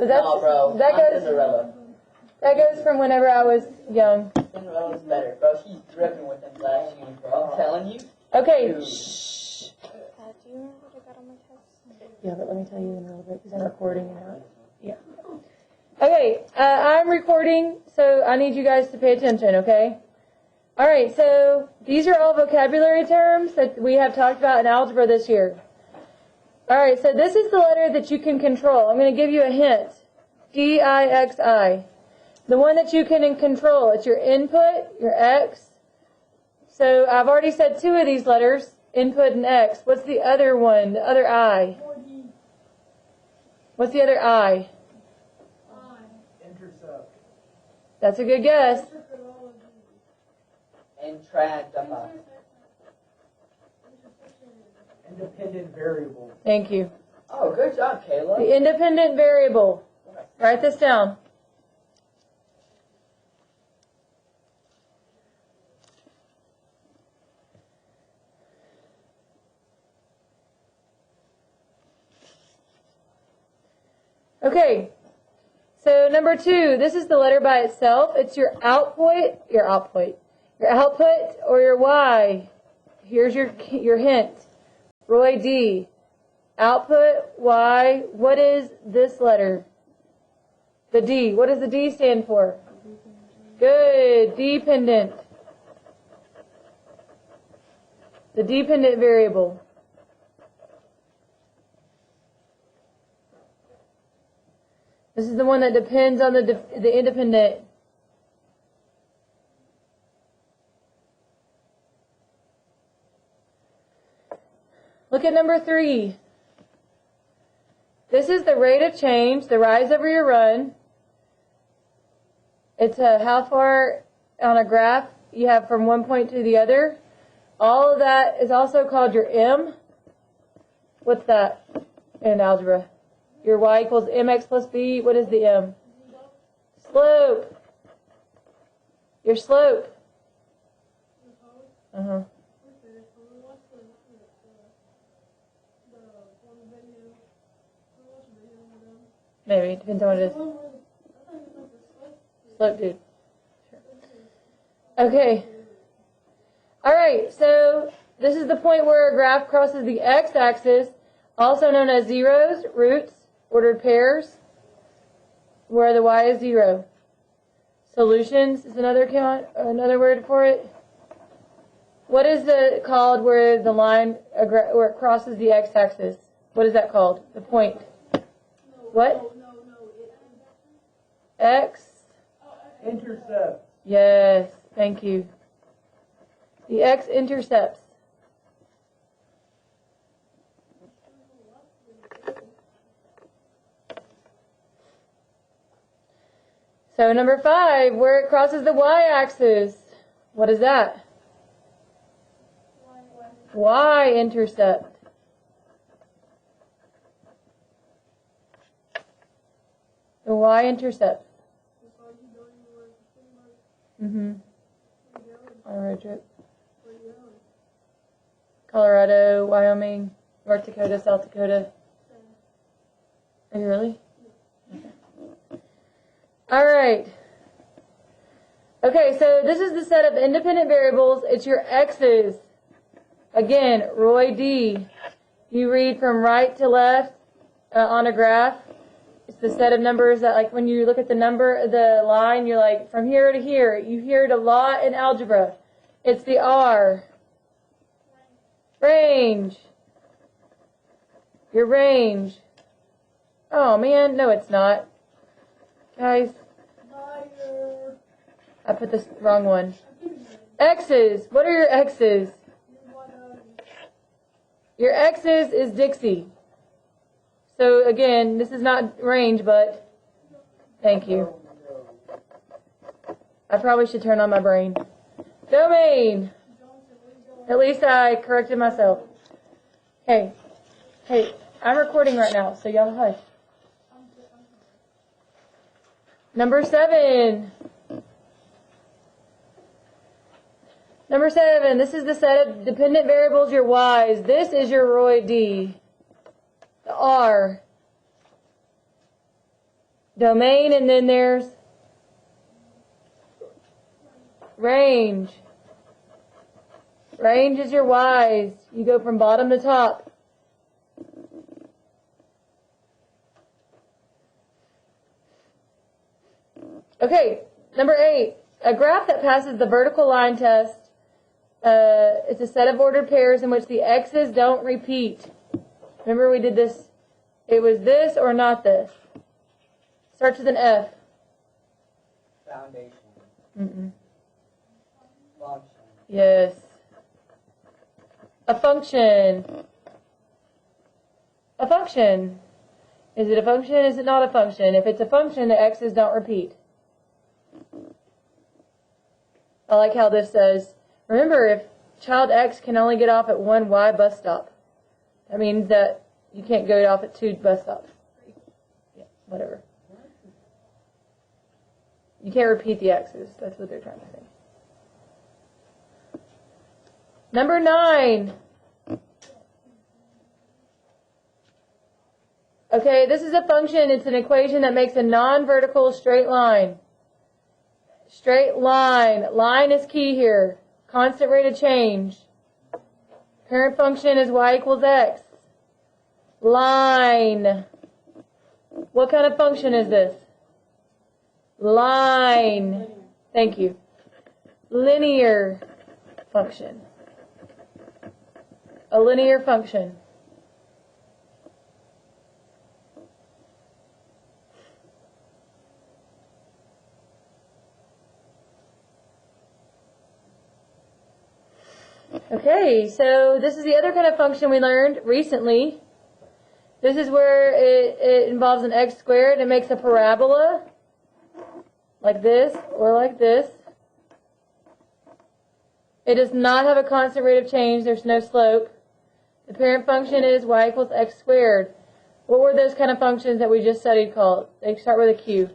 But that's, nah, bro. that I'm goes, Cinderella. that goes from whenever I was young. Cinderella's better, bro. She's dripping with them black shoes, bro. I'm telling you. Okay. Dude. Shh. Do you remember what I got on my test? Yeah, but let me tell you in a little bit because I'm recording now. Yeah. Okay, I'm recording, so I need you guys to pay attention, okay? All right, so these are all vocabulary terms that we have talked about in algebra this year. All right, so this is the letter that you can control. I'm going to give you a hint. D-I-X-I. The one that you can control. It's your input, your X. So I've already said two of these letters, input and X. What's the other one, the other I? What's the other I? Intercept. That's a good guess. Intractable. Independent variable. Thank you. Oh, good job, Caleb. The independent variable. Write this down. Okay, so number 2, this is the letter by itself. It's your output or your Y. Here's your hint. Roy D. Output, Y. What is this letter? The D. What does the D stand for? Good. Dependent. The dependent variable. This is the one that depends on the independent. Look at number 3. This is the rate of change, the rise over your run. It's how far on a graph you have from one point to the other. All of that is also called your M. What's that in algebra? Your Y equals mx plus b. What is the M? Slope. Your slope. Uh-huh. Maybe. Depends on what it is. Slope, dude. Okay. Alright, so this is the point where a graph crosses the x-axis, also known as zeros, roots, ordered pairs, where the y is 0. Solutions is another word for it. What is it called where the line where it crosses the x-axis? What is that called? The point. What? X. Intercept. Yes, thank you. The x-intercepts. So number 5, where it crosses the y-axis. What is that? Y-intercept. The y-intercept. On a road trip. Colorado, Wyoming, North Dakota, South Dakota. Are you really? Okay. All right. Okay, so this is the set of independent variables. It's your x's. Again, Roy D. You read from right to left on a graph. It's the set of numbers that, like, when you look at the line, you're like, from here to here. You hear it a lot in algebra. It's the R. Range. Your range. Oh, man. No, it's not. Guys. I put this wrong one. X's. What are your X's? Your X's is Dixie. So, again, this is not range, but thank you. I probably should turn on my brain. Domain. At least I corrected myself. Hey, I'm recording right now, so y'all hush. Number 7. Number 7, this is the set of dependent variables, your Y's. This is your Roy D. The R. domain, and then there's range. Range is your y's. You go from bottom to top. Okay, number 8. A graph that passes the vertical line test. It's a set of ordered pairs in which the x's don't repeat. Remember we did this. It was this or not this. Starts with an F. Foundation. Mm-mm. Function. Yes. A function. A function. Is it a function? Is it not a function? If it's a function, the x's don't repeat. I like how this says, remember, if child X can only get off at one Y bus stop, that means that you can't go off at 2 bus stops. Yeah, whatever. You can't repeat the X's. That's what they're trying to say. Number 9. Okay, this is a function. It's an equation that makes a non-vertical straight line. Straight line. Line is key here. Constant rate of change. Parent function is y equals x. Line. What kind of function is this? Line. Thank you. Linear function. A linear function. Okay, so this is the other kind of function we learned recently. This is where it involves an x squared. It makes a parabola, like this or like this. It does not have a constant rate of change. There's no slope. The parent function is y equals x squared. What were those kind of functions that we just studied called? They start with a Q.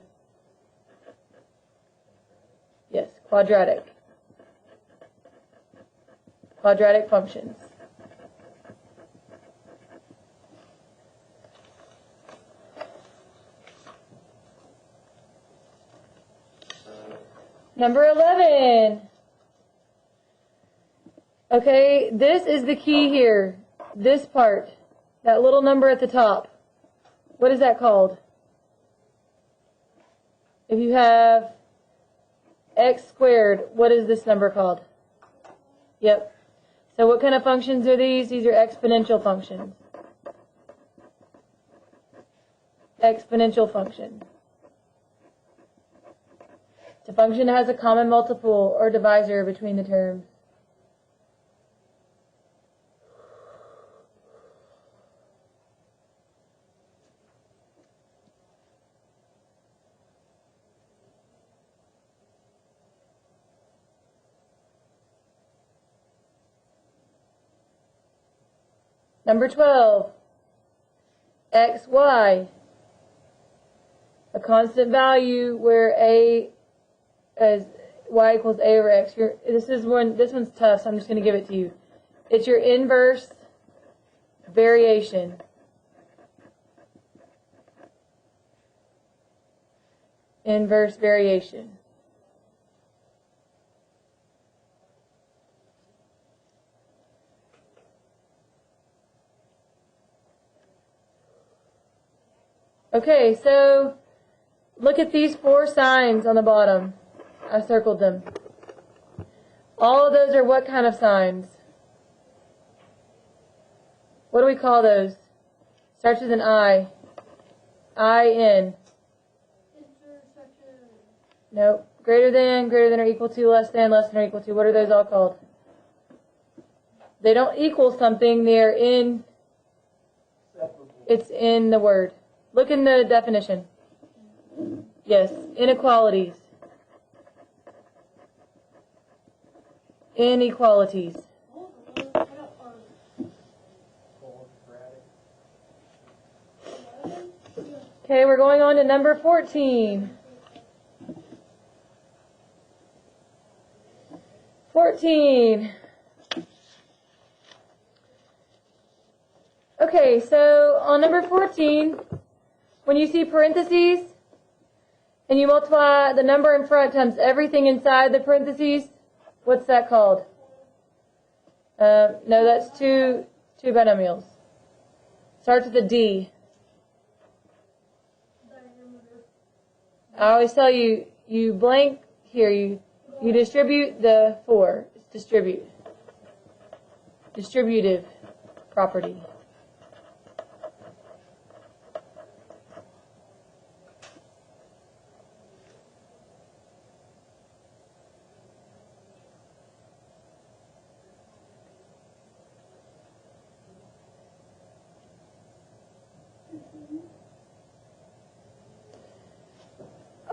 Yes, quadratic. Quadratic functions. Number 11. Okay, this is the key here. This part. That little number at the top. What is that called? If you have x squared, what is this number called? Yep. So what kind of functions are these? These are exponential functions. Exponential function. It's a function that has a common multiple or divisor between the terms. Number 12, xy, a constant value where a is y equals a over x. This one's tough, so I'm just going to give it to you. It's your inverse variation. Inverse variation. Okay, so look at these 4 signs on the bottom. I circled them. All of those are what kind of signs? What do we call those? Starts with an I. I-N. Nope. Greater than or equal to, less than or equal to. What are those all called? They don't equal something. They're in. It's in the word. Look in the definition. Yes, inequalities. Inequalities. Okay, we're going on to number 14. 14. Okay, so on number 14, when you see parentheses, and you multiply the number in front times everything inside the parentheses, what's that called? No, that's two binomials. Starts with a D. I always tell you, you blank here, you distribute the 4. It's distribute. Distributive property.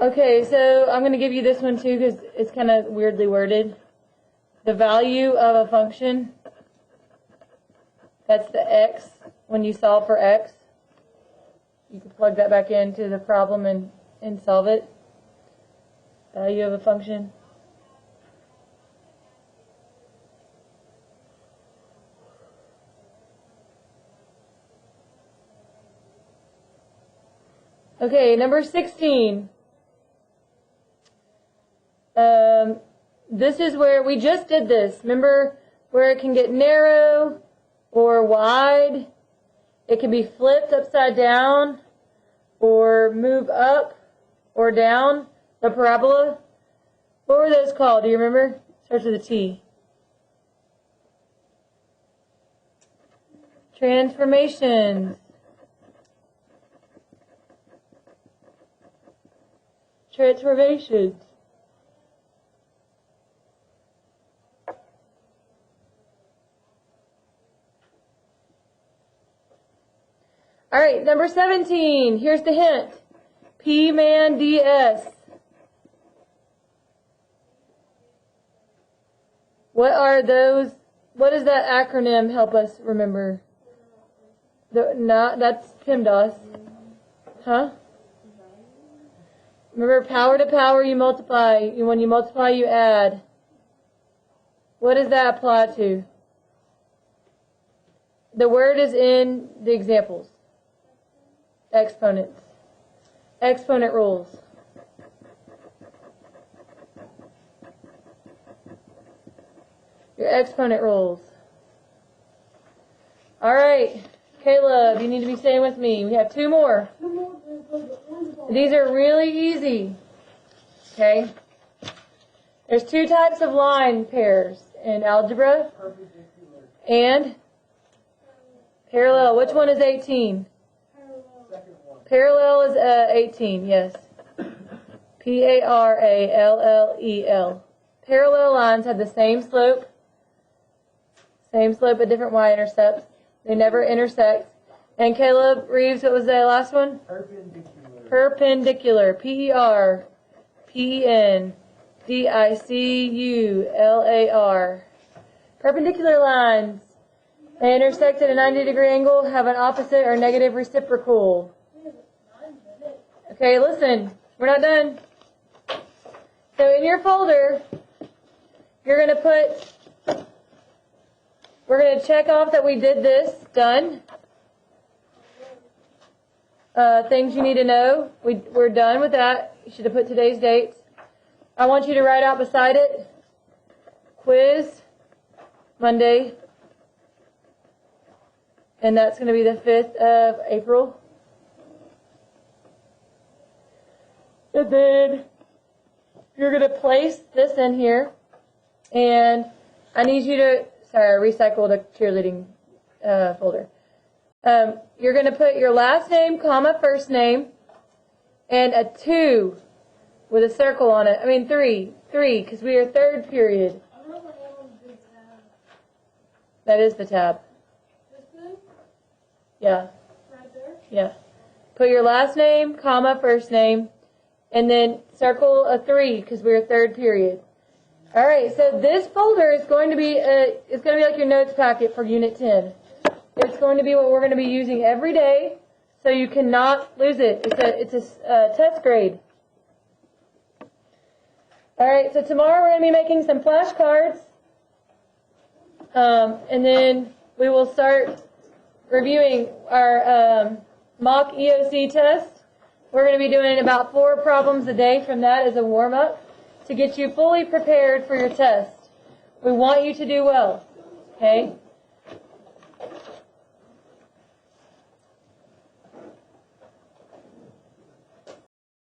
Okay, so I'm going to give you this one too because it's kind of weirdly worded. The value of a function, that's the x when you solve for x. You can plug that back into the problem and solve it. Value of a function. Okay, number 16. This is where we just did this. Remember where it can get narrow or wide? It can be flipped upside down or move up or down. The parabola. What were those called? Do you remember? Starts with a T. Transformations. Transformations. All right, number 17. Here's the hint. P-man DS. What are those? What does that acronym help us remember? That's PEMDAS. Huh? Remember, power to power, you multiply. When you multiply, you add. What does that apply to? The word is in the examples. Exponents. Exponent rules. Your exponent rules. All right, Caleb, you need to be staying with me. We have 2 more. These are really easy. Okay? There's 2 types of line pairs in algebra. And parallel. Which one is 18? Parallel is 18, yes. P-A-R-A-L-L-E-L. Parallel lines have the same slope but different y-intercepts. They never intersect. And Caleb Reeves, what was the last one? Perpendicular. Perpendicular. P-E-R-P-E-N-D-I-C-U-L-A-R. Perpendicular lines. They intersect at a 90-degree angle, have an opposite or negative reciprocal. Okay, listen. We're not done. So in your folder, you're going to we're going to check off that we did this. Done. Things you need to know. We're done with that. You should have put today's dates. I want you to write out beside it. Quiz. Monday. And that's going to be the 5th of April. And then you're going to place this in here. And I need you to, sorry, I recycled a cheerleading folder. You're going to put your last name, comma, first name, and a 2 with a circle on it. I mean 3, because we are 3rd period. That is the tab. Yeah. Right there? Yeah. Put your last name, comma, first name, and then circle a 3 because we're 3rd period. All right. So this folder is going to be like your notes packet for Unit 10. It's going to be what we're going to be using every day, so you cannot lose it. It's a test grade. All right. So tomorrow we're going to be making some flashcards, and then we will start reviewing our mock EOC test. We're going to be doing about 4 problems a day from that as a warm-up to get you fully prepared for your test. We want you to do well, okay?